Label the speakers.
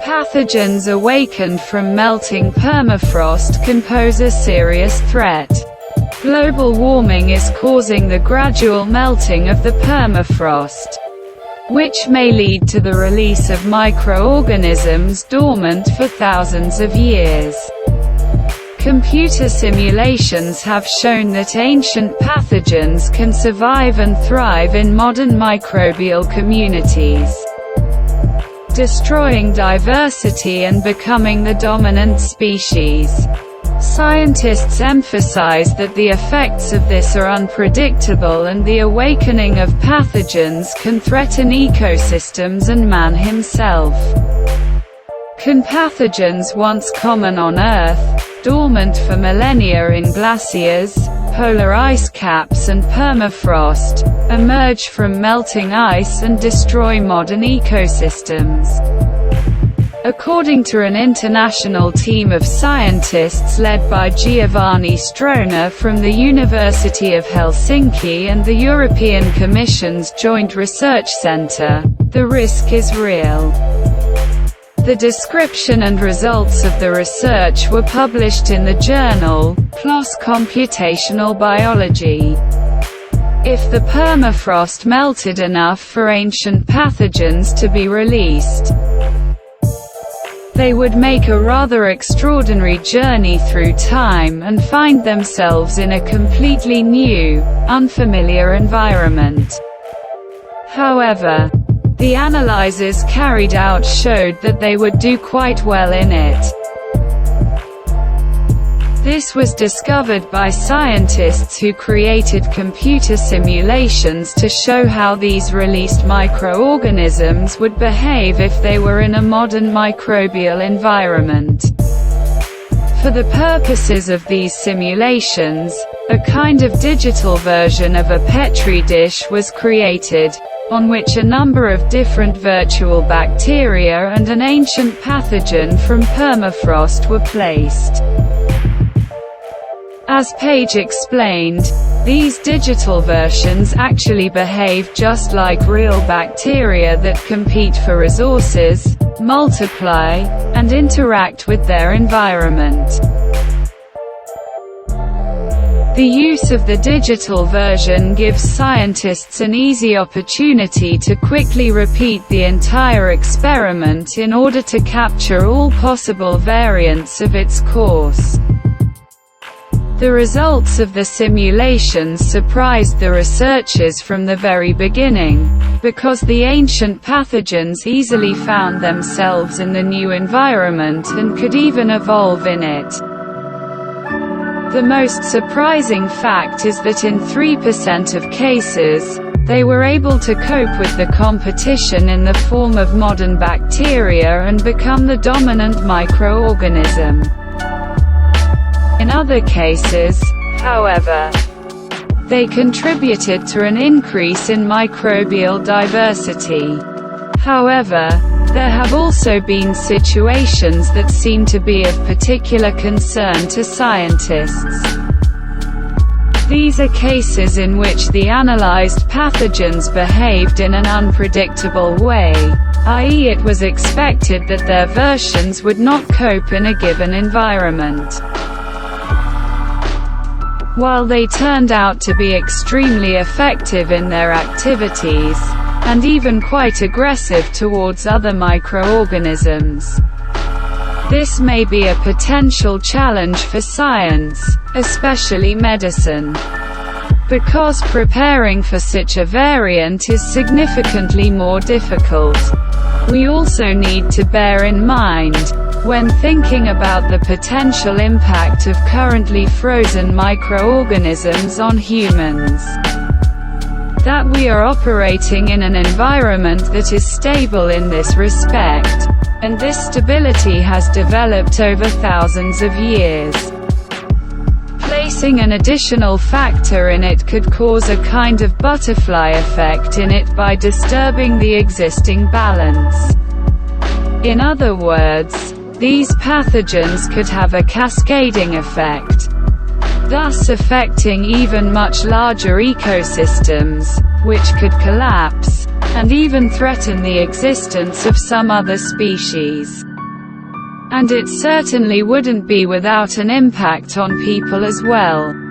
Speaker 1: Pathogens awakened from melting permafrost can pose a serious threat. Global warming is causing the gradual melting of the permafrost, which may lead to the release of microorganisms dormant for thousands of years. Computer simulations have shown that ancient pathogens can survive and thrive in modern microbial communities, destroying diversity and becoming the dominant species. Scientists emphasize that the effects of this are unpredictable and the awakening of pathogens can threaten ecosystems and man himself. Can pathogens once common on Earth, dormant for millennia in glaciers, polar ice caps and permafrost, emerge from melting ice and destroy modern ecosystems? According to an international team of scientists led by Giovanni Strona from the University of Helsinki and the European Commission's Joint Research Centre, the risk is real. The description and results of the research were published in the journal PLOS Computational Biology. If the permafrost melted enough for ancient pathogens to be released, they would make a rather extraordinary journey through time and find themselves in a completely new, unfamiliar environment. However, the analyses carried out showed that they would do quite well in it. This was discovered by scientists who created computer simulations to show how these released microorganisms would behave if they were in a modern microbial environment. For the purposes of these simulations, a kind of digital version of a Petri dish was created, on which a number of different virtual bacteria and an ancient pathogen from permafrost were placed. As Page explained, these digital versions actually behave just like real bacteria that compete for resources, multiply, and interact with their environment. The use of the digital version gives scientists an easy opportunity to quickly repeat the entire experiment in order to capture all possible variants of its course. The results of the simulations surprised the researchers from the very beginning, because the ancient pathogens easily found themselves in the new environment and could even evolve in it. The most surprising fact is that in 3% of cases, they were able to cope with the competition in the form of modern bacteria and become the dominant microorganism. In other cases, however, they contributed to an increase in microbial diversity. However, there have also been situations that seem to be of particular concern to scientists. These are cases in which the analyzed pathogens behaved in an unpredictable way, i.e., it was expected that their versions would not cope in a given environment. While they turned out to be extremely effective in their activities, and even quite aggressive towards other microorganisms, this may be a potential challenge for science, especially medicine, because preparing for such a variant is significantly more difficult. We also need to bear in mind, when thinking about the potential impact of currently frozen microorganisms on humans, that we are operating in an environment that is stable in this respect, and this stability has developed over thousands of years. Placing an additional factor in it could cause a kind of butterfly effect in it by disturbing the existing balance. In other words, these pathogens could have a cascading effect. thus affecting even much larger ecosystems, which could collapse, and even threaten the existence of some other species. And it certainly wouldn't be without an impact on people as well.